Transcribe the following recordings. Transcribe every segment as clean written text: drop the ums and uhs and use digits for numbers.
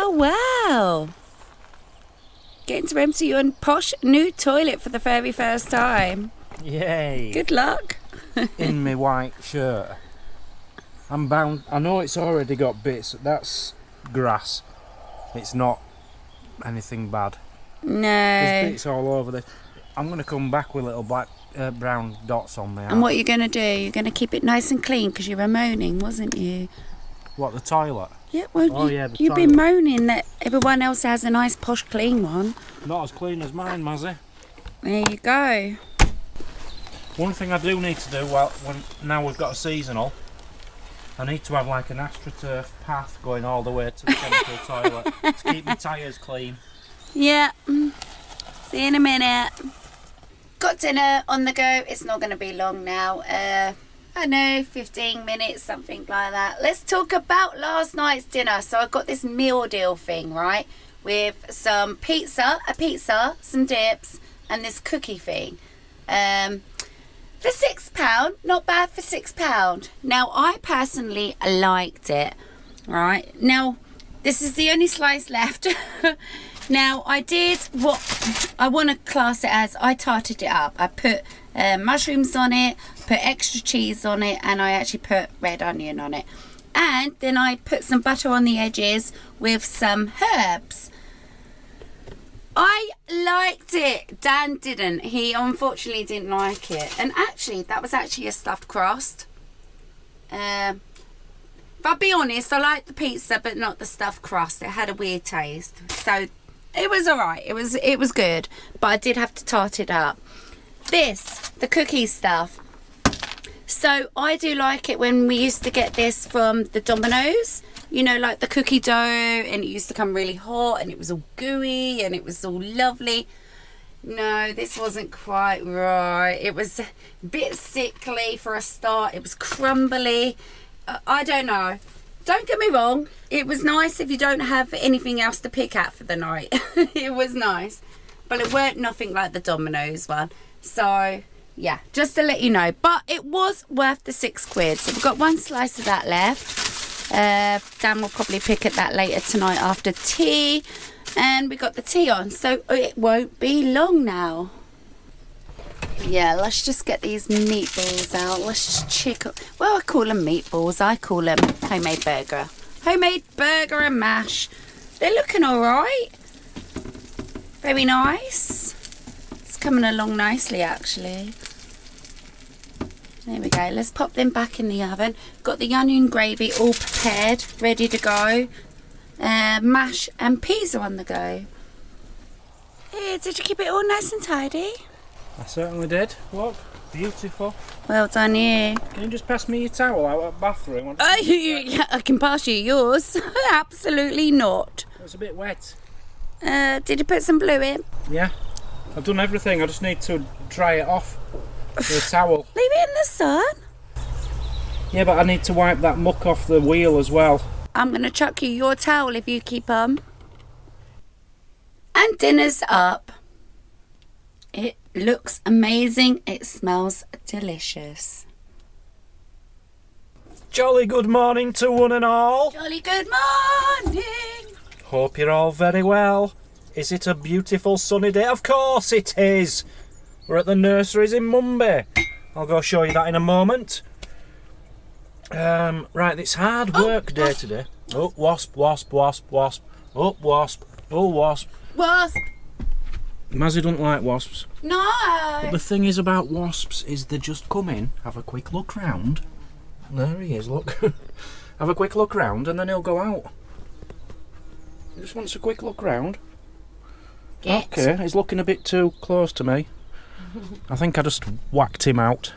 Oh, wow. Getting to empty your posh new toilet for the very first time. Yay. Good luck. In my white shirt. I'm bound. I know it's already got bits. That's grass. It's not anything bad. No. There's bits all over this. I'm going to come back with little black, brown dots on me. And what are you going to do? You're going to keep it nice and clean because you were moaning, wasn't you? What, the toilet? Yeah, well, Oh, yeah, the you've toilet. been moaning that everyone else has a nice, posh, clean one. Not as clean as mine, Mazzy. There you go. One thing I do need to do, now we've got a seasonal, I need to have like an astroturf path going all the way to the chemical toilet to keep my tyres clean. Yeah. See you in a minute. Got dinner on the go. It's not going to be long now. I know, 15 minutes, something like that. Let's talk about last night's dinner. So I got this meal deal thing, right? With some pizza, some dips, and this cookie thing. For £6, not bad for £6. Now, I personally liked it, right? Now, this is the only slice left. Now, I did what I want to class it as. I tarted it up. I put mushrooms on it, put extra cheese on it, and I actually put red onion on it. And then I put some butter on the edges with some herbs. I liked it. Dan didn't. He unfortunately didn't like it. And actually, that was actually a stuffed crust. If I'll be honest, I liked the pizza, but not the stuffed crust. It had a weird taste. So it was alright. It was good. But I did have to tart it up. The cookie stuff. So I do like it when we used to get this from the Domino's. You know, like the cookie dough, and it used to come really hot, and it was all gooey, and it was all lovely. No, this wasn't quite right. It was a bit sickly for a start. It was crumbly. I don't know. Don't get me wrong. It was nice if you don't have anything else to pick at for the night. It was nice. But it weren't nothing like the Domino's one. So, yeah, just to let you know. But it was worth the £6. So we've got one slice of that left. Dan will probably pick at that later tonight after tea, and we got the tea on, so it won't be long now. Yeah, let's just get these meatballs out. Let's just check up. Well, I call them meatballs. I call them homemade burger and mash. They're looking all right. Very nice. It's coming along nicely, actually. There we go. Let's pop them back in the oven. Got the onion gravy all prepared, ready to go. Mash and peas are on the go. Hey, did you keep it all nice and tidy? I certainly did. Look, beautiful. Well done, you. Can you just pass me your towel out of the bathroom? I can pass you yours. Absolutely not. It's a bit wet. Did you put some blue in? Yeah. I've done everything. I just need to dry it off with a towel. Leave it in the sun. Yeah, but I need to wipe that muck off the wheel as well. I'm going to chuck you your towel if you keep on. And dinner's up. It looks amazing. It smells delicious. Jolly good morning to one and all. Jolly good morning. Hope you're all very well. Is it a beautiful sunny day? Of course it is. We're at the Nurseries in Mumby. I'll go show you that in a moment. Right, it's hard work day today. Oh, wasp. Oh, wasp. Oh, wasp. Wasp. Mazzy doesn't like wasps. No. But the thing is about wasps is they just come in, have a quick look round. There he is, look. Have a quick look round and then he'll go out. He just wants a quick look round. Okay, he's looking a bit too close to me. I think I just whacked him out.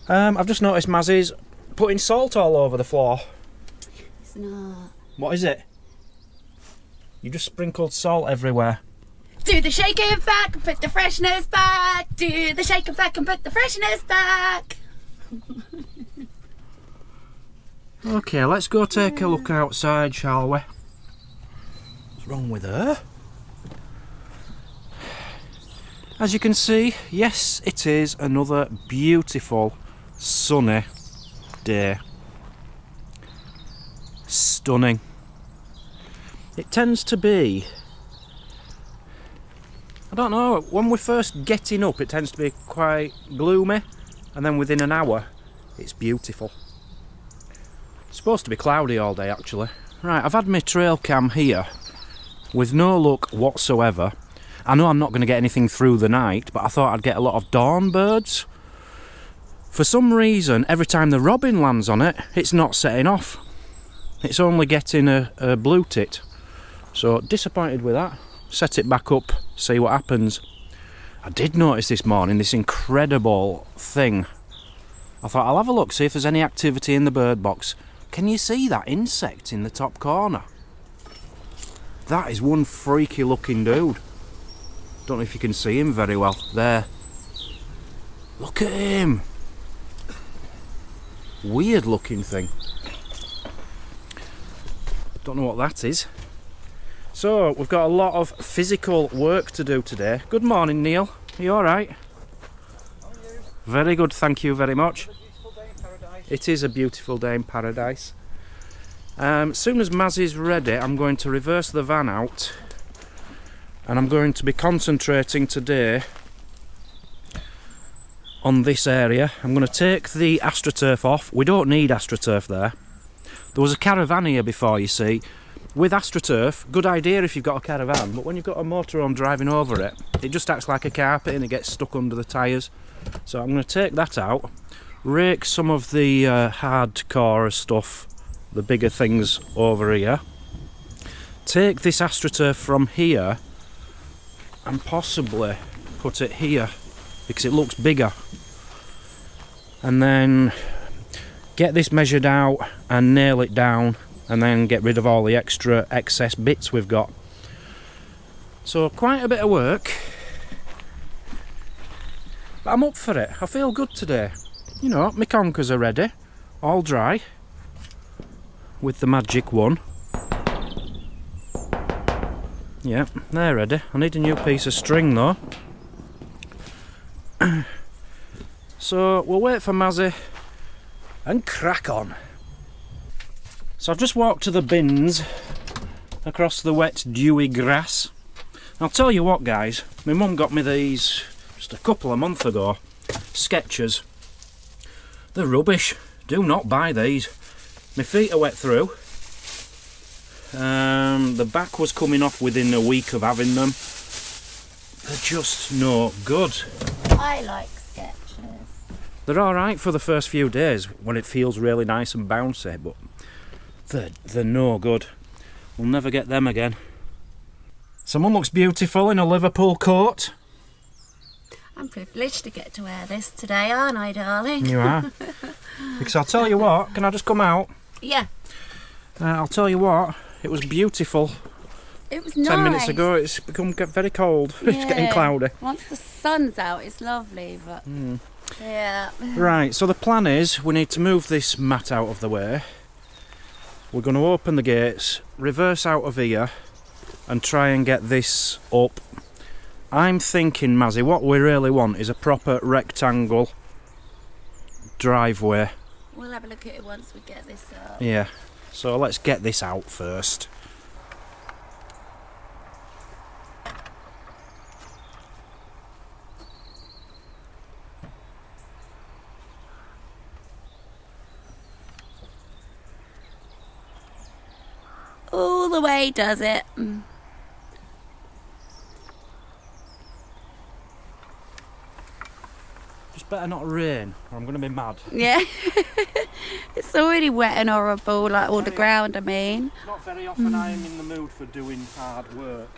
I've just noticed Mazzy's putting salt all over the floor. It's not. What is it? You just sprinkled salt everywhere. Do the shake and back and put the freshness back. Do the shake and back and put the freshness back. Okay, let's go take a look outside, shall we? What's wrong with her? As you can see, yes, it is another beautiful sunny day. Stunning. It tends to be, I don't know, when we're first getting up it tends to be quite gloomy, and then within an hour it's beautiful. It's supposed to be cloudy all day actually. Right, I've had my trail cam here with no luck whatsoever. I know I'm not going to get anything through the night, but I thought I'd get a lot of dawn birds. For some reason, every time the robin lands on it, it's not setting off. It's only getting a blue tit. So disappointed with that. Set it back up, see what happens. I did notice this morning this incredible thing. I thought I'll have a look, see if there's any activity in the bird box. Can you see that insect in the top corner? That is one freaky looking dude. Don't know if you can see him very well. There. Look at him. Weird looking thing. Don't know what that is. So, we've got a lot of physical work to do today. Good morning, Neil. Are you alright? How are you? Very good, thank you very much. It's a beautiful day in paradise. It is a beautiful day in paradise. As soon as Maz is ready, I'm going to reverse the van out, and I'm going to be concentrating today on this area. I'm going to take the astroturf off. We don't need astroturf there. There was a caravan here before, you see. With astroturf, good idea if you've got a caravan, but when you've got a motorhome driving over it, it just acts like a carpet and it gets stuck under the tyres. So I'm going to take that out, rake some of the hardcore stuff, the bigger things over here, take this astroturf from here and possibly put it here because it looks bigger, and then get this measured out and nail it down, and then get rid of all the extra excess bits we've got. So quite a bit of work, but I'm up for it. I feel good today. You know, my conkers are ready, all dry, with the magic one. Yeah, they're ready. I need a new piece of string though. So we'll wait for Mazzy and crack on. So I've just walked to the bins across the wet dewy grass. I'll tell you what guys, my mum got me these just a couple of months ago, Skechers. They're rubbish, do not buy these. My feet are wet through. The back was coming off within a week of having them. They're just no good. I like Skechers. They're alright for the first few days when it feels really nice and bouncy, but they're no good. We'll never get them again. Someone looks beautiful in a Liverpool coat. I'm privileged to get to wear this today, aren't I, darling? You are. Because I'll tell you what, can I just come out? Yeah. I'll tell you what, it was beautiful. It was nice. 10 minutes ago, it's become very cold. Yeah. It's getting cloudy. Once the sun's out, it's lovely, but yeah. Right, so the plan is we need to move this mat out of the way. We're going to open the gates, reverse out of here, and try and get this up. I'm thinking, Mazzy, what we really want is a proper rectangle driveway. We'll have a look at it once we get this up. Yeah, so let's get this out first. All the way, does it? Just better not rain, or I'm going to be mad. Yeah. It's already wet and horrible, like all the ground, I mean. It's not very often I am in the mood for doing hard work.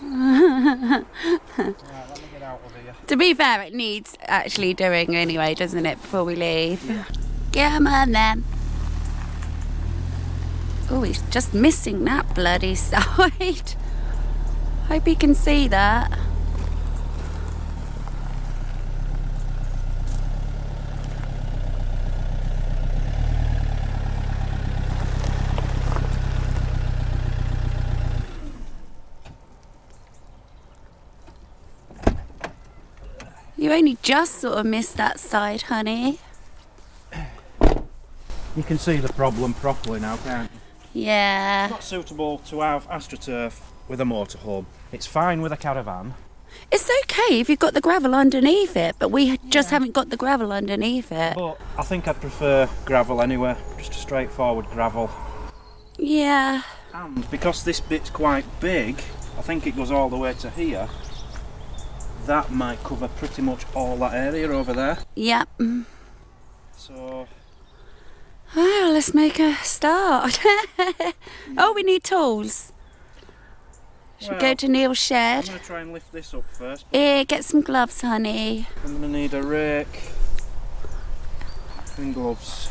Right, let me get out of here. To be fair, it needs actually doing anyway, doesn't it, before we leave? Yeah. Come on then. Oh, he's just missing that bloody side. Hope you can see that. You only just sort of missed that side, honey. You can see the problem properly now, can't you? Yeah. Not suitable to have AstroTurf with a motorhome. It's fine with a caravan. It's okay if you've got the gravel underneath it, but we just haven't got the gravel underneath it. But I think I'd prefer gravel anyway, just a straightforward gravel. Yeah. And because this bit's quite big, I think it goes all the way to here, that might cover pretty much all that area over there. Yep. So... Well, let's make a start. Oh, we need tools. Should we go to Neil's shed? I'm going to try and lift this up first. Here, get some gloves, honey. I'm going to need a rake and gloves.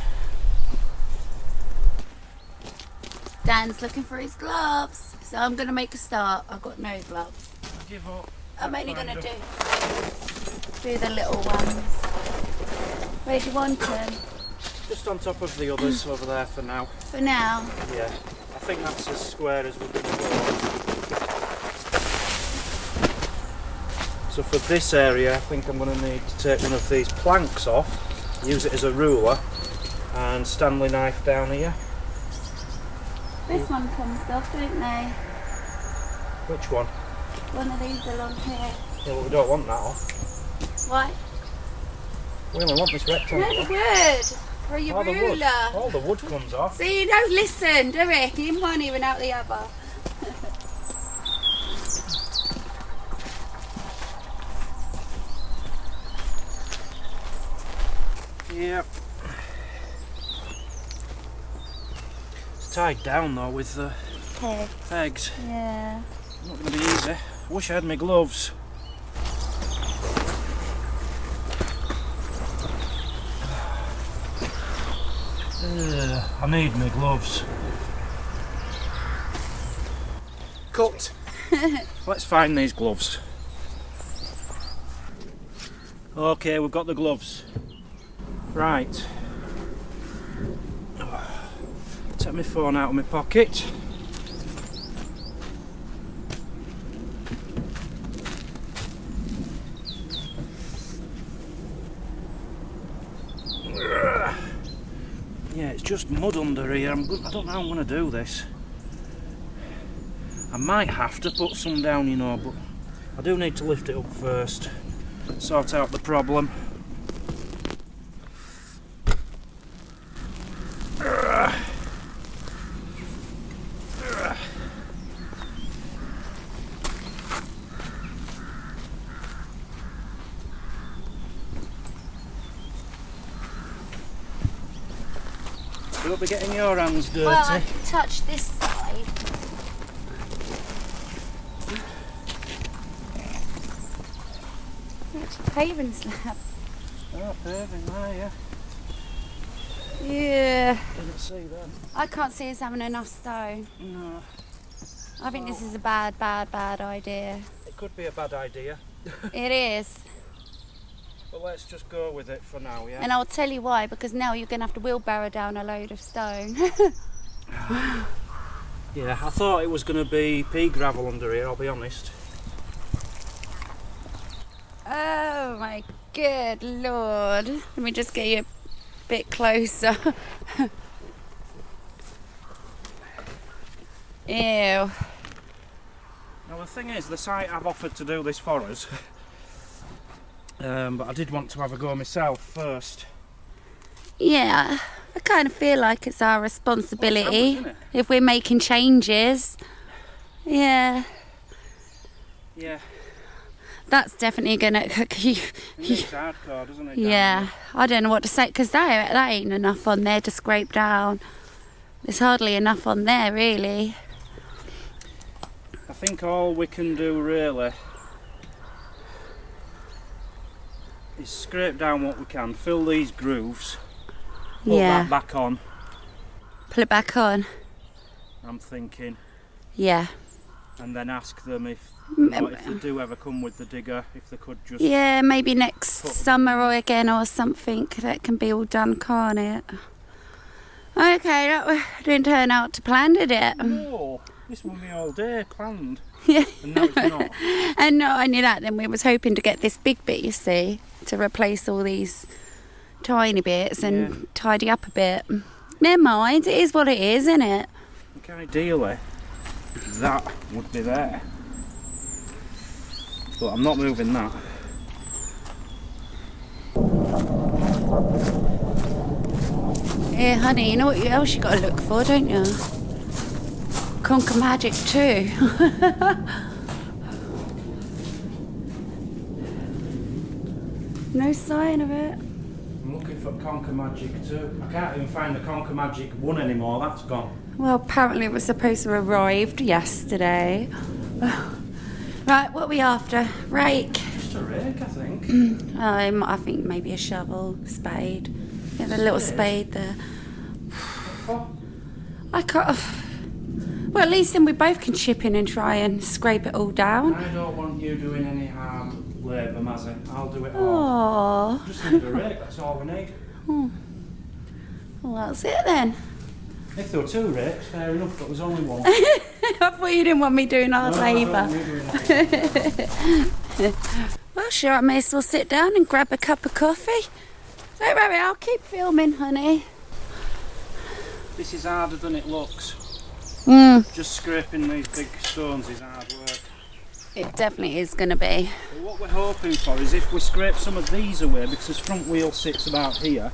Dan's looking for his gloves, so I'm going to make a start. I've got no gloves. I give up. I'm only going to do the little ones. Where do you want them? Just on top of the others over there for now. For now? Yeah, I think that's as square as we're going to go. So for this area, I think I'm going to need to take one of these planks off, use it as a ruler, and Stanley knife down here. This one comes off, don't they? Which one? One of these along here. Yeah, well, we don't want that off. What? We only want this rectangle. No, the wood. For your Oh, the wood. ruler. All the wood comes off. See, you don't listen, do it? In one even out the other. Yep. It's tied down though with the pegs. Yeah. Not going to be easy. I wish I had my gloves. I need my gloves. Cut. Let's find these gloves. Okay, we've got the gloves. Right. Take my phone out of my pocket. Yeah, it's just mud under here. I don't know how I'm going to do this. I might have to put some down, you know, but I do need to lift it up first. Sort out the problem. Don't be getting your hands dirty. Well, I can touch this side. It's actually paving slab. Oh, paving there, yeah. Yeah. Didn't see them. I can't see us having enough stone. No. I think this is a bad idea. It could be a bad idea, It is. but let's just go with it for now, yeah? And I'll tell you why, because now you're going to have to wheelbarrow down a load of stone. Yeah, I thought it was going to be pea gravel under here, I'll be honest. Oh my good lord. Let me just get you a bit closer. Ew. Now the thing is, the site have offered to do this for us, but I did want to have a go myself first. Yeah, I kind of feel like it's our responsibility isn't it? if we're making changes. Yeah, Yeah, that's definitely gonna. it is hardcore, doesn't it? Yeah, I don't know what to say because that ain't enough on there to scrape down. There's hardly enough on there, really. I think all we can do really is scrape down what we can, fill these grooves, put Yeah. that back on, Pull it back on. I'm thinking, Yeah. and then ask them if, you know, if they do ever come with the digger, if they could just... Yeah, maybe next Put- summer or again or something. That can be all done, can't it? Okay, that didn't turn out to plan, did it? No, this will be all day planned, Yeah. and now it's not. And not only that, then we was hoping to get this big bit, you see, to replace all these tiny bits and Yeah. tidy up a bit. Never mind, it is what it is, isn't it? think ideally that would be there. But I'm not moving that. Yeah, honey, you know what else you got to look for, don't you? Conker magic too. No sign of it. I'm looking for Conker Magic 2. I can't even find the Conker Magic 1 anymore, that's gone. Well, apparently it was supposed to have arrived yesterday. Right, what are we after? Rake. Just a rake, I think. I think maybe a shovel, spade. Yeah, the little spade there. I can't. Well, at least then we both can chip in and try and scrape it all down. I don't want you doing any hard labour, Mazzy. I'll do it all. Aww. Just need a rake, that's all we need. Oh. Well, that's it then. If there were 2 rakes, fair enough, but there's only 1. I thought you didn't want me doing hard labour. I don't want you doing labour. Well, sure, I may as well sit down and grab a cup of coffee. Don't worry, I'll keep filming, honey. This is harder than it looks. Just scraping these big stones is hard work. It definitely is going to be. But what we're hoping for is if we scrape some of these away, because this front wheel sits about here,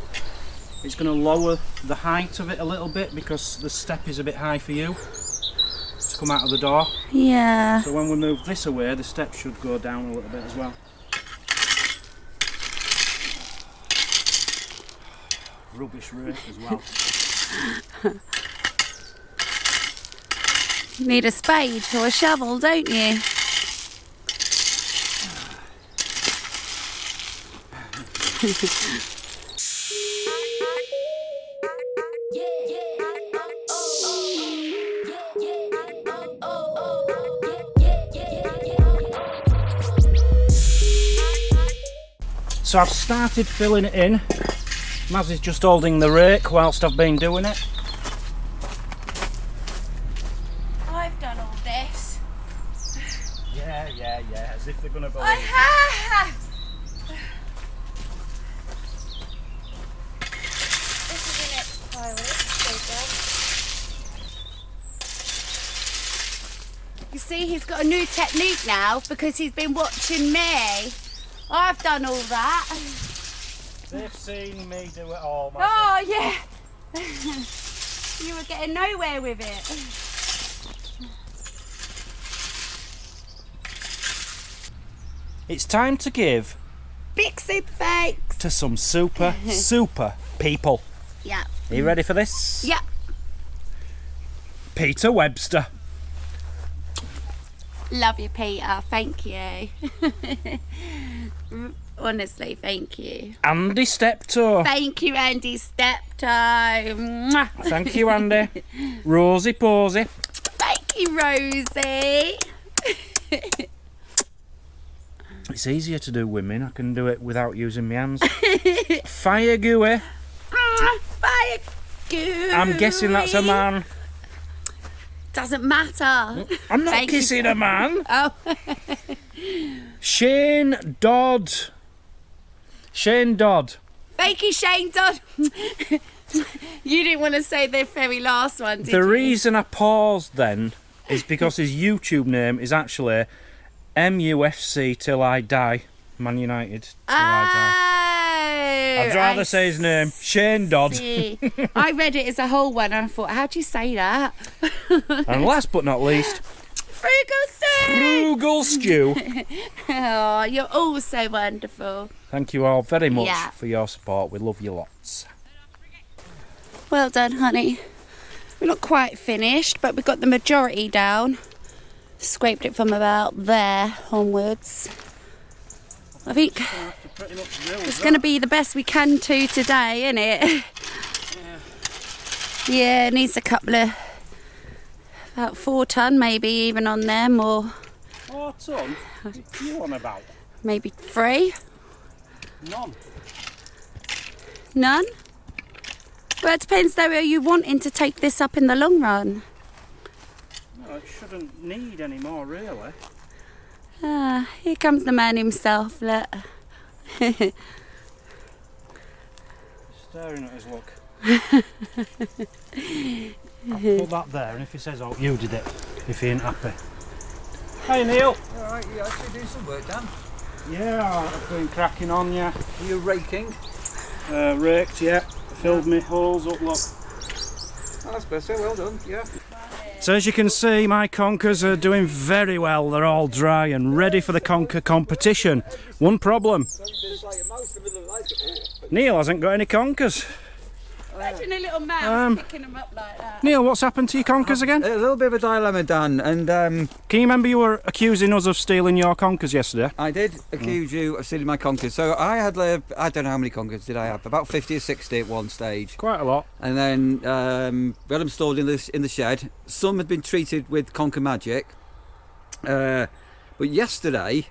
it's going to lower the height of it a little bit because the step is a bit high for you to come out of the door. Yeah. So when we move this away, the step should go down a little bit as well. Rubbish rake as well. You need a spade or a shovel, don't you? So I've started filling it in. Maz is just holding the rake whilst I've been doing it. I've done all this. Yeah, as if they're going to believe. I have! This is the next pile. You see, he's got a new technique now because he's been watching me. I've done all that. They've seen me do it all, Maz. Oh, yeah. You were getting nowhere with it. It's time to give Big super thanks. to some super people. Yeah. Are you ready for this? Yeah. Peter Webster. Love you, Peter. Thank you. Honestly, thank you. Andy Steptoe. Thank you, Andy Steptoe. Mwah. Thank you, Andy. Rosie Posey. Thank you, Rosie. It's easier to do women. I can do it without using my hands. Fire Gooey. Fire Gooey. I'm guessing that's a man. Doesn't matter. I'm not Thank you. kissing a man. Oh. Shane Dodd. Shane Dodd. Thank you, Shane Dodd. You didn't want to say the very last one, did you? The reason I paused then is because his YouTube name is actually MUFC Till I Die. Man United Till I Die. I'd rather say his name, Shane Dodd. I read it as a whole one and I thought, how do you say that? And last but not least, Frugal Stew. Frugal Stew. Oh, you're all so wonderful. Thank you all very much Yeah. for your support. We love you lots. Well done, honey. We're not quite finished, but we got the majority down. Scraped it from about there onwards. I think it's going to be the best we can do today, isn't it? Yeah, it needs a couple of, about 4 ton maybe even on them, or 4 ton? What are you on about? maybe 3. None. None? Well, it depends though, are you wanting to take this up in the long run? No, it shouldn't need any more, really. Ah, here comes the man himself, look. Staring at us, look. I'll put that there, and if he says, oh, you did it, if he ain't happy. Hey Neil! Alright, you actually doing some work, Dan? Yeah, I've been cracking on, yeah. Are you raking? Raked, yeah. Filled me holes up, look. Oh, that's better, well done, yeah. So as you can see, my Conkers are doing very well. They're all dry and ready for the Conker competition. One problem. Neil hasn't got any Conkers. Imagine a little mouse picking them up like that. Neil, what's happened to your Conkers again? A little bit of a dilemma, Dan, and Can you remember you were accusing us of stealing your Conkers yesterday? I did accuse you of stealing my Conkers. So I had, I don't know how many Conkers did I have, about 50 or 60 at one stage. Quite a lot. And then we had them stored in the shed. Some had been treated with Conker Magic. But yesterday,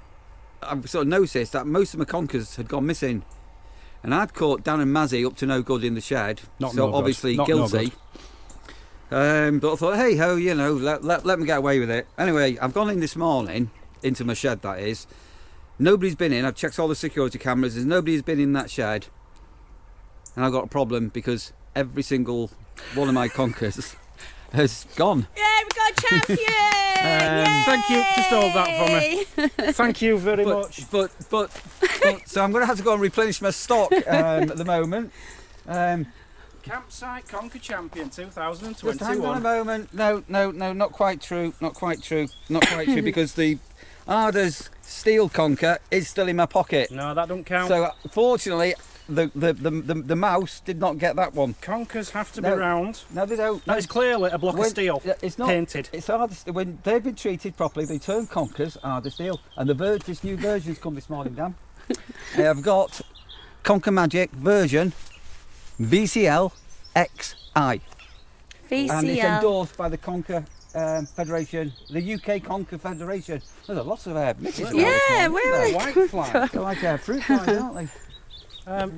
I sort of noticed that most of my Conkers had gone missing. And I'd caught Dan and Mazzy up to no good in the shed. So obviously guilty. But I thought, hey ho, you know, let me get away with it. Anyway, I've gone in this morning, into my shed that is. Nobody's been in. I've checked all the security cameras. There's nobody's been in that shed. And I've got a problem because every single one of my Conkers has gone. Yeah, we've got a champion! Thank you. Just hold that for me. Thank you very much. But so I'm going to have to go and replenish my stock at the moment. Campsite Conker Champion 2021. Just hang on a moment. No, not quite true. Not quite true. Because the Arders steel Conker is still in my pocket. No, that don't count. So fortunately, the mouse did not get that one. Conkers have to be round. No, they don't. That is clearly a block of steel. It's not painted. It's Arders. When they've been treated properly, they turn Conkers Arders steel. And this new version's come this morning, Dan. I've got Conker Magic version VCL XI. VCL. And it's endorsed by the Conker Federation, the UK Conker Federation. There's a lot of mixes. Yeah, where are White fly. They're like fruit flies, aren't they?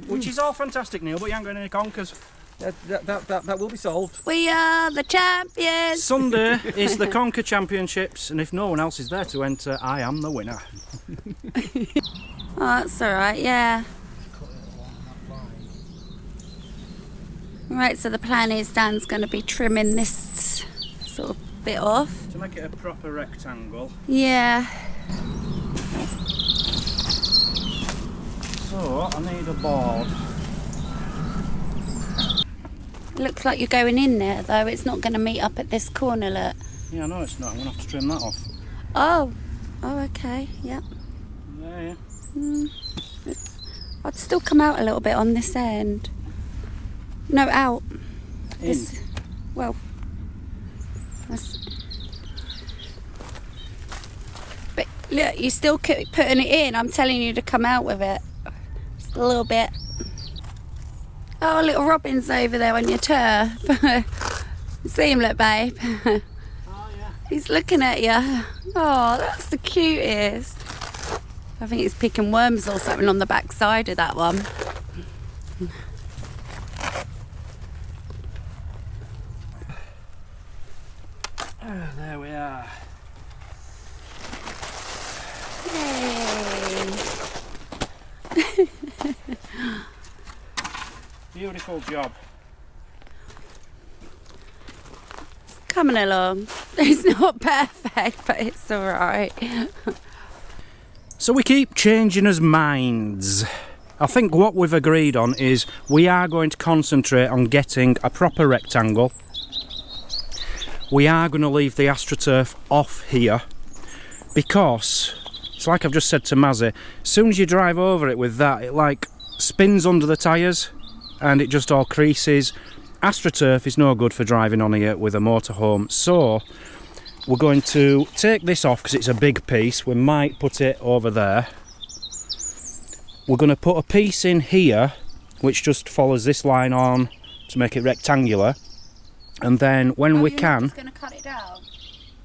Which is all fantastic, Neil, but you haven't got any Conkers. That will be solved. We are the champions! Sunday is the Conker Championships, and if no one else is there to enter, I am the winner. Oh, that's alright, yeah. Right, so the plan is Dan's going to be trimming this sort of bit off. To make it a proper rectangle. Yeah. So, I need a board. Looks like you're going in there though, it's not going to meet up at this corner, look. Yeah, no it's not, I'm going to have to trim that off. Oh, okay, yep. Yeah. I'd still come out a little bit on this end. No, out. In. This, well, but look, you still keep putting it in. I'm telling you to come out with it. Just a little bit. Oh, little Robin's over there on your turf. See him, look, babe. Oh yeah. He's looking at you. Oh, that's the cutest. I think he's picking worms or something on the back side of that one. Oh, there we are. Yay. Beautiful job. Coming along. It's not perfect, but it's alright. So we keep changing our minds. I think what we've agreed on is we are going to concentrate on getting a proper rectangle. We are going to leave the astroturf off here because it's like I've just said to Mazzy, as soon as you drive over it with that, it like spins under the tyres and it just all creases. AstroTurf is no good for driving on here with a motorhome, so we're going to take this off because it's a big piece. We might put it over there. We're going to put a piece in here which just follows this line on to make it rectangular, and then when we can... You're just going to cut it down?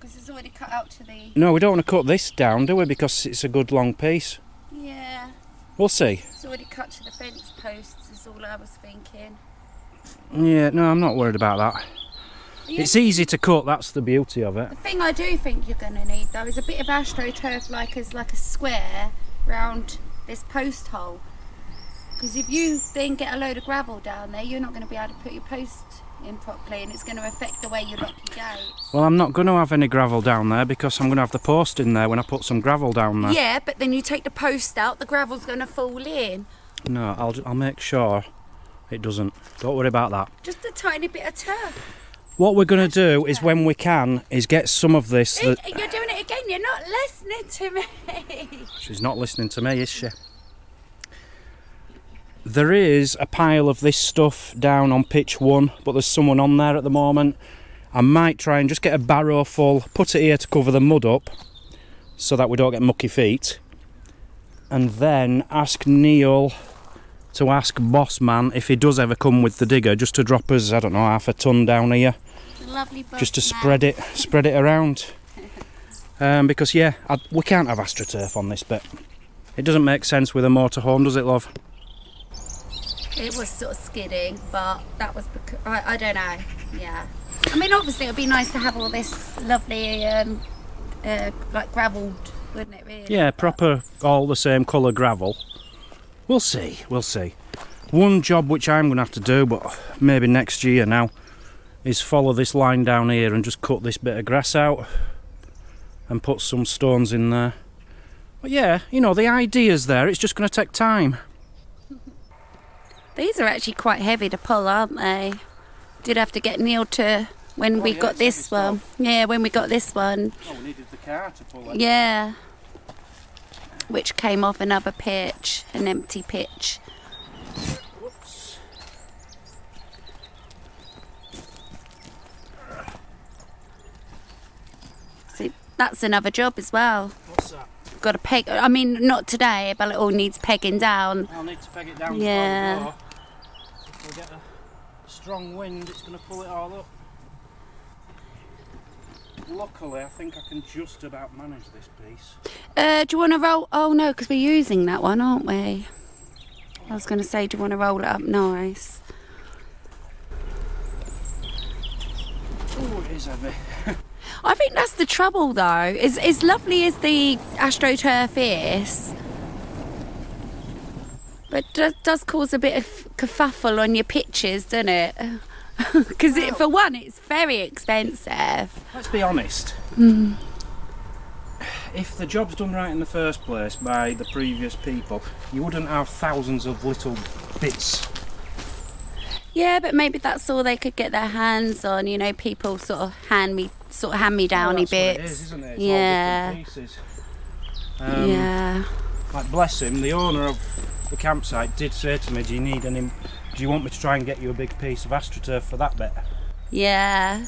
Because it's already cut out to the... No, we don't want to cut this down, do we? Because it's a good long piece. Yeah. We'll see. It's already cut to the fence posts is all I was thinking. Yeah, no, I'm not worried about that. It's easy to cut, that's the beauty of it. The thing I do think you're going to need though is a bit of astroturf like a square round this post hole. Because if you then get a load of gravel down there, you're not going to be able to put your post in properly, and it's going to affect the way you lock your gates. Well, I'm not going to have any gravel down there because I'm going to have the post in there when I put some gravel down there. Yeah, but then you take the post out, the gravel's going to fall in. No, I'll make sure it doesn't. Don't worry about that. Just a tiny bit of turf. What we're going to do is, when we can, is get some of this. You're doing it again, you're not listening to me. She's not listening to me, is she? There is a pile of this stuff down on pitch 1, but there's someone on there at the moment. I might try and just get a barrow full, put it here to cover the mud up, so that we don't get mucky feet. And then ask Neil to ask Boss Man if he does ever come with the digger, just to drop us, I don't know, half a ton down here. Lovely boss just to man. spread it around. Because yeah, we can't have astroturf on this bit. It doesn't make sense with a motorhome, does it, love? It was sort of skidding, but that was because I don't know. Yeah, I mean, obviously it'd be nice to have all this lovely like gravelled, wouldn't it? Really? Yeah, proper, all the same colour gravel. We'll see. One job which I'm going to have to do, but maybe next year now, is follow this line down here and just cut this bit of grass out and put some stones in there. But yeah, you know, the idea's there, it's just going to take time. These are actually quite heavy to pull, aren't they? Did have to get Neil to when we got this one. Yeah, when we got this one. Oh, we needed the car to pull it. Yeah. Which came off another pitch, an empty pitch. Whoops. See, that's another job as well. What's that? Got to peg. I mean, not today, but it all needs pegging down. I'll need to peg it down. Yeah. If we get a strong wind, it's going to pull it all up. Luckily, I think I can just about manage this piece. Do you want to roll? Oh no, because we're using that one, aren't we? I was going to say, do you want to roll it up nice? Oh, it is heavy. I think that's the trouble, though. As lovely as the astroturf is, but it does cause a bit of kerfuffle on your pitches, doesn't it? Because for one, it's very expensive. Let's be honest. If the job's done right in the first place by the previous people, you wouldn't have thousands of little bits. Yeah, but maybe that's all they could get their hands on. You know, people sort of hand me downy bits. What it is, isn't it? It's yeah. all different pieces. Yeah. Like, bless him, the owner of the campsite did say to me, do you want me to try and get you a big piece of astroturf for that bit? Yeah.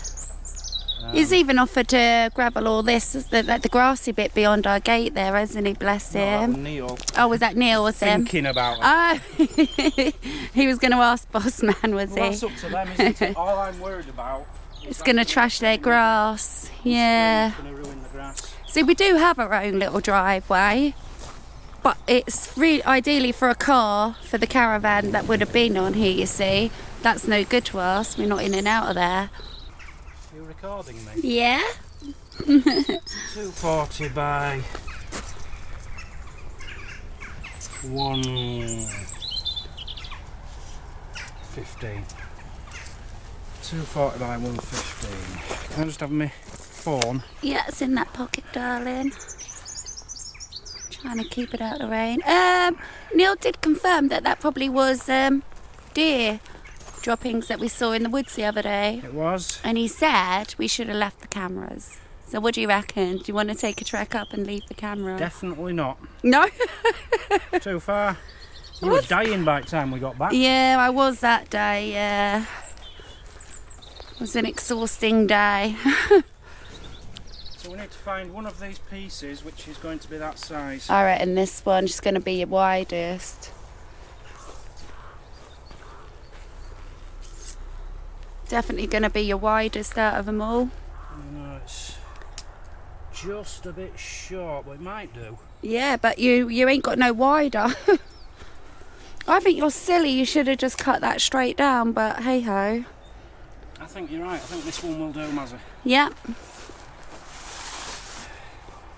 He's even offered to gravel all this, the grassy bit beyond our gate there, hasn't he? Bless No, him. that was Neil. Oh, was that Neil, was him? Thinking about it. Oh, he was going to ask Boss Man, was Well, he? that's up to them, isn't it? All I'm worried about is It's going to trash their grass. Yeah. It's going to ruin the grass. See, we do have our own little driveway, but it's really ideally for a car, for the caravan that would have been on here, you see. That's no good to us. We're not in and out of there. You're recording me? Yeah. 240 by 115. 240 by 115. Can I just have my phone? Yeah, it's in that pocket, darling. Trying to keep it out of the rain. Neil did confirm that probably was deer droppings that we saw in the woods the other day. It was. And he said we should have left the cameras. So what do you reckon? Do you want to take a trek up and leave the camera? Definitely not. No? Too far. You were dying by the time we got back. Yeah, I was that day, yeah. It was an exhausting day. So we need to find one of these pieces which is going to be that size. I reckon this one's just going to be your widest. Definitely going to be your widest out of them all. No, it's just a bit short, but it might do. Yeah, but you ain't got no wider. I think you're silly. You should have just cut that straight down, but hey ho. I think you're right. I think this one will do, Mazza. Yeah.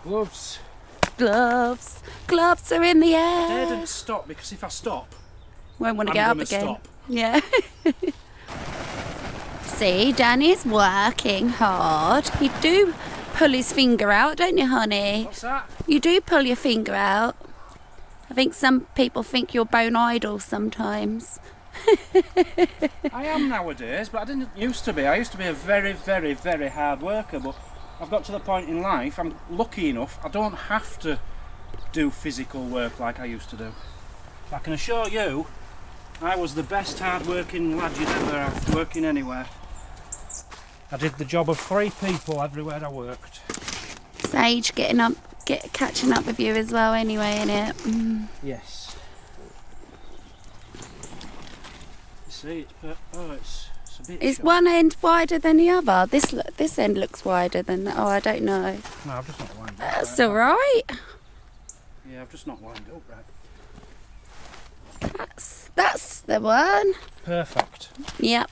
Gloves. Gloves. Gloves are in the air. I didn't stop because if I stop, Won't want to I'm get up gonna again. stop. Yeah. See, Danny's working hard. You do pull his finger out, don't you, honey? What's that? You do pull your finger out. I think some people think you're bone idle sometimes. I am nowadays, but I didn't used to be. I used to be a very, very, very hard worker, but I've got to the point in life, I'm lucky enough, I don't have to do physical work like I used to do. I can assure you, I was the best hard-working lad you'd ever have working anywhere. I did the job of 3 people everywhere I worked. Sage catching up with you as well anyway, innit? Yes. You see, it's a bit Is short. one end wider than the other? This end looks wider than the, oh, I don't know. No, I've just not lined up. That's right. alright. Yeah, I've just not lined up right. That's the one. Perfect. Yep.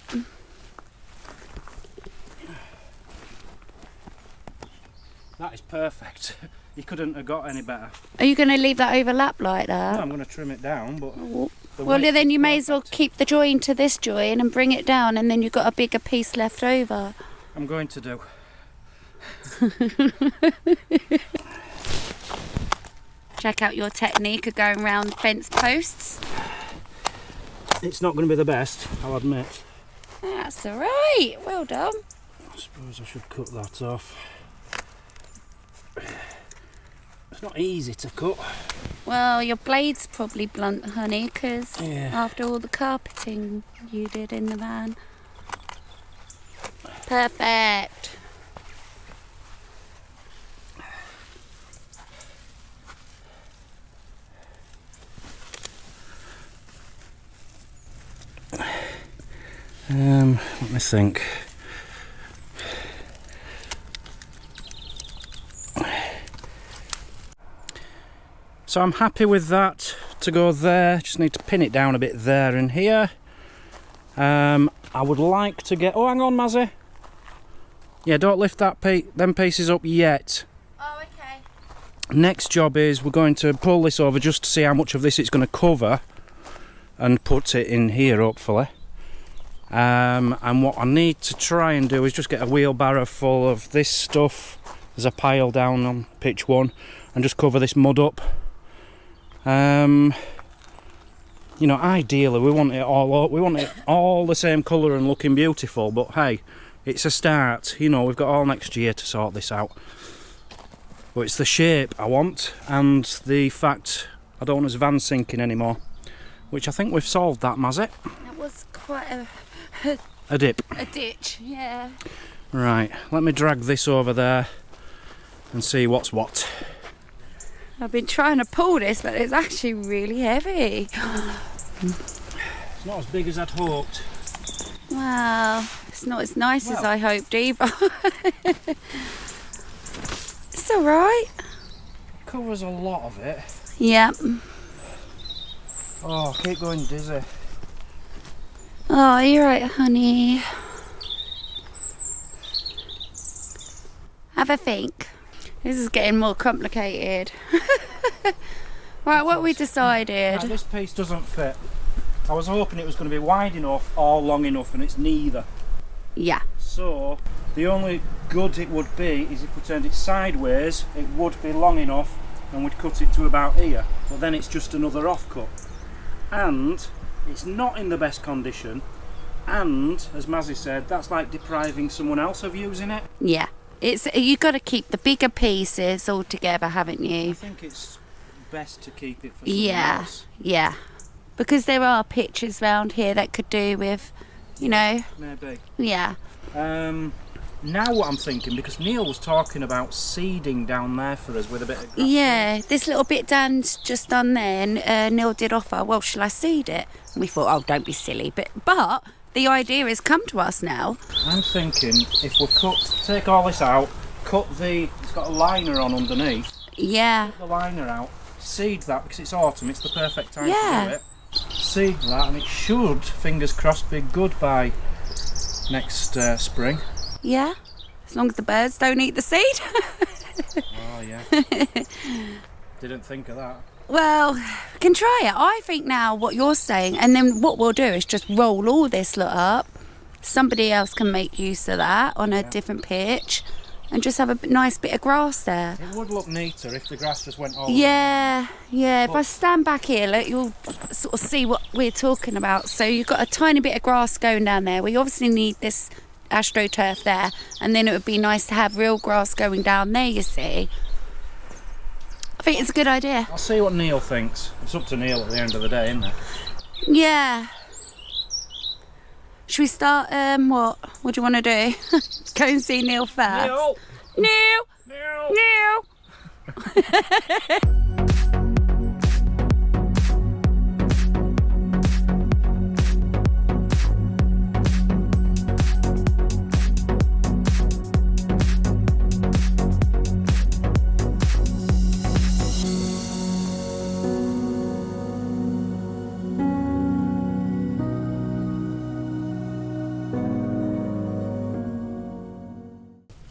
That is perfect. You couldn't have got any better. Are you going to leave that overlap like No, that? I'm going to trim it down, but Well, the width then is you may as well perfect. keep the join to this join and bring it down, and then you've got a bigger piece left over. I'm going to do. Check out your technique of going round fence posts. It's not going to be the best, I'll admit. That's alright. Well done. I suppose I should cut that off. It's not easy to cut. Well, your blade's probably blunt, honey, because Yeah. after all the carpeting you did in the van. Perfect. Let me think. So I'm happy with that to go there. Just need to pin it down a bit there and here. I would like to get. Oh, hang on, Mazzy. Yeah, don't lift them pieces up yet. Oh, okay. Next job is we're going to pull this over just to see how much of this it's going to cover, and put it in here hopefully. And what I need to try and do is just get a wheelbarrow full of this stuff. There's a pile down on pitch 1, and just cover this mud up. You know, ideally we want it all the same colour and looking beautiful, but hey, it's a start. You know, we've got all next year to sort this out. But it's the shape I want, and the fact I don't want us van sinking anymore, which I think we've solved that, Mazzy. That was quite A dip. a ditch, yeah. Right, let me drag this over there and see what's what. I've been trying to pull this, but it's actually really heavy. It's not as big as I'd hoped. Well, it's not as nice as Well. I hoped either. It's alright. Covers a lot of it. Yeah. Oh, I keep going dizzy. Oh, you're right, honey. Have a think. This is getting more complicated. Right, what we decided. Now, this piece doesn't fit. I was hoping it was going to be wide enough or long enough, and it's neither. Yeah. So, the only good it would be is if we turned it sideways, it would be long enough and we'd cut it to about here. But then it's just another offcut. And it's not in the best condition. And, as Mazzy said, that's like depriving someone else of using it. Yeah. You got to keep the bigger pieces all together, haven't I you? think it's best to keep it for someone Yeah. else. Yeah. Because there are pictures round here that could do with, you know, Maybe. yeah. Now what I'm thinking, because Neil was talking about seeding down there for us with a bit of grass. Yeah, this little bit Dan's just done there, and Neil did offer, well, shall I seed it? And we thought, oh, don't be silly. But the idea has come to us now. I'm thinking if we take all this out, it's got a liner on underneath, Yeah. cut the liner out, seed that because it's autumn, it's the perfect time Yeah. to do it. Seed that, and it should, fingers crossed, be good by next spring. Yeah. As long as the birds don't eat the seed. Oh yeah. Didn't think of that. Well, we can try it. I think now what you're saying, and then what we'll do is just roll all this lot up. Somebody else can make use of that on a different pitch and just have a nice bit of grass there. It would look neater if the grass just went all Yeah. If I stand back here, look, you'll sort of see what we're talking about. So you've got a tiny bit of grass going down there. We obviously need this astroturf there, and then it would be nice to have real grass going down there, you see. I think it's a good idea. I'll see what Neil thinks. It's up to Neil at the end of the day, isn't it? Yeah. Should we start, what? What do you want to do? Go and see Neil first. Neil!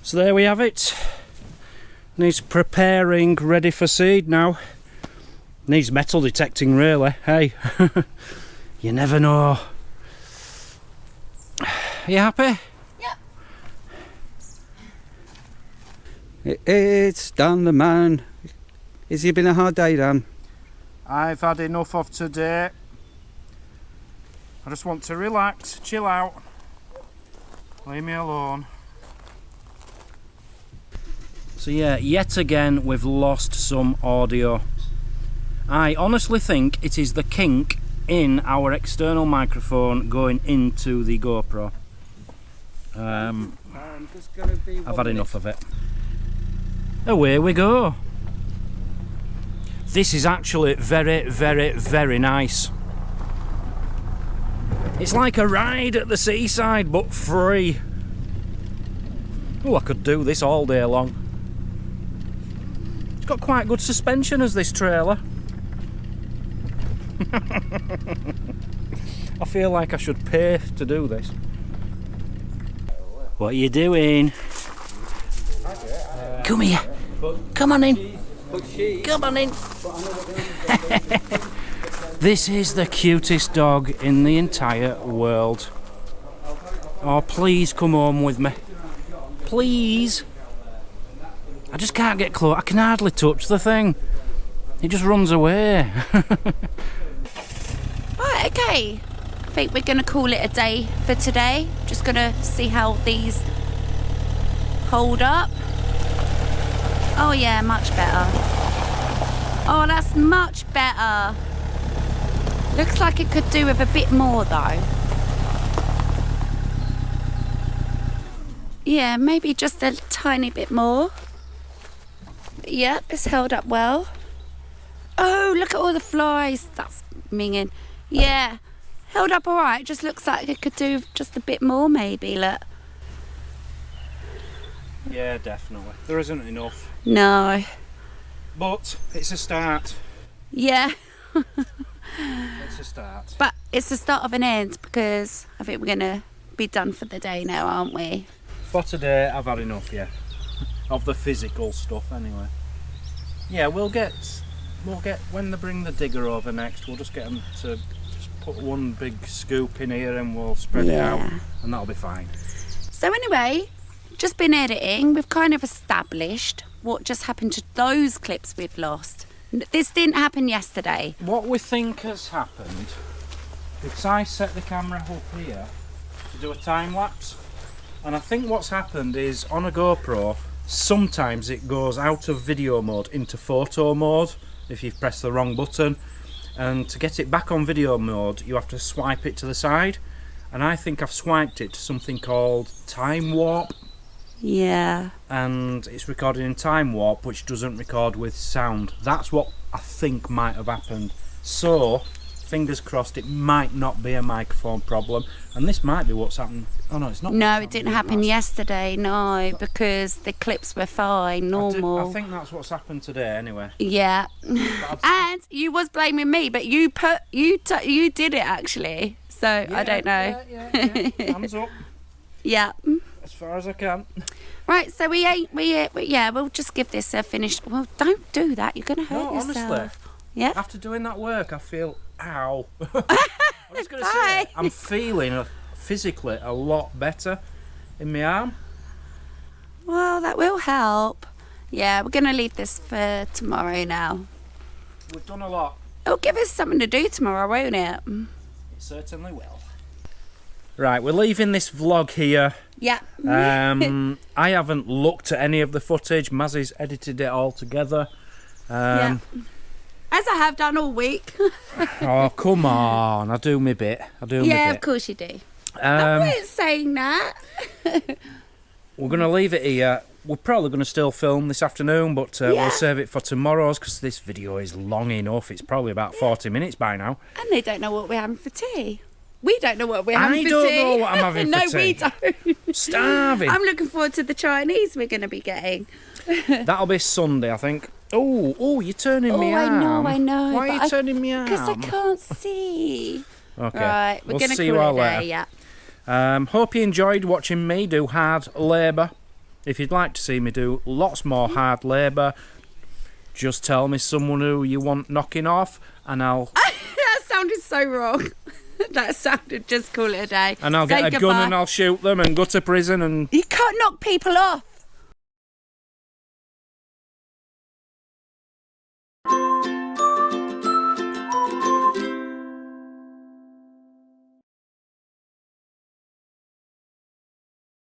So there we have it. Needs preparing, ready for seed now. Needs metal detecting really. Hey, you never know. Are you happy? Yep. It's Dan the man. Has it been a hard day, Dan? I've had enough of today. I just want to relax, chill out. Leave me alone. So yeah, yet again we've lost some audio. I honestly think it is the kink in our external microphone going into the GoPro. I've had enough of it. Away we go. This is actually very, very, very nice. It's like a ride at the seaside, but free. Oh, I could do this all day long. It's got quite good suspension as this trailer. I feel like I should pay to do this. What are you doing? Come here. Come on in. Come on in. This is the cutest dog in the entire world. Oh, please come home with me. Please. I just can't get close. I can hardly touch the thing. It just runs away. Right, okay. I think we're going to call it a day for today. Just going to see how these hold up. Oh yeah, much better. Oh, that's much better. Looks like it could do with a bit more though. Yeah, maybe just a tiny bit more. Yep, it's held up well. Oh, look at all the flies. That's minging. Yeah, held up all right. Just looks like it could do just a bit more maybe, look. Yeah, definitely. There isn't enough. No. But it's a start. Yeah. It's a start. But it's the start of an end because I think we're going to be done for the day now, aren't we? For today, I've had enough, yeah. Of the physical stuff, anyway. Yeah, we'll get when they bring the digger over next. We'll just get them to just put one big scoop in here, and we'll spread it out, and that'll be fine. So anyway, just been editing. We've kind of established what just happened to those clips we've lost. This didn't happen yesterday. What we think has happened, because I set the camera up here to do a time lapse, and I think what's happened is on a GoPro. Sometimes it goes out of video mode into photo mode if you've pressed the wrong button, and to get it back on video mode you have to swipe it to the side, and I think I've swiped it to something called time warp. Yeah. And it's recording in time warp, which doesn't record with sound. That's what I think might have happened. So fingers crossed it might not be a microphone problem, and this might be what's happened. Oh no, it's not. No, it didn't happen yesterday, no, because the clips were fine, normal. I think that's what's happened today anyway. Yeah. And you was blaming me, but you did it actually. So Yeah, I don't know. Yeah. Hands up. Yeah. As far as I can. Right, so we'll just give this a finish. Well, don't do that. You're going to hurt yourself. Honestly. Yeah. After doing that work, I feel, ow. I'm just going to say, I'm feeling physically a lot better in my arm. Well, that will help. Yeah, we're going to leave this for tomorrow now. We've done a lot. It'll give us something to do tomorrow, won't it? It certainly will. Right, we're leaving this vlog here. Yeah. I haven't looked at any of the footage. Mazzy's edited it all together. Yeah. As I have done all week. Oh, come on. I do my bit. Yeah, of course you do. I wasn't saying that. We're going to leave it here. We're probably going to still film this afternoon, but we'll save it for tomorrow's because this video is long enough. It's probably about 40 minutes by now. And they don't know what we're having for tea. We don't know what we're having for tea. I don't know what I'm having for tea. No, we don't. Starving. I'm looking forward to the Chinese we're going to be getting. That'll be Sunday, I think. Oh, you're turning me arm. I know. Why are you turning me arm? Because I can't see. Okay. Right, we're going to see you call all it a later. day, yeah. Hope you enjoyed watching me do hard labour. If you'd like to see me do lots more hard labour, just tell me someone who you want knocking off, and I'll... That sounded so wrong. That sounded just call it a day. And I'll Say get a goodbye. gun and I'll shoot them and go to prison and... You can't knock people off.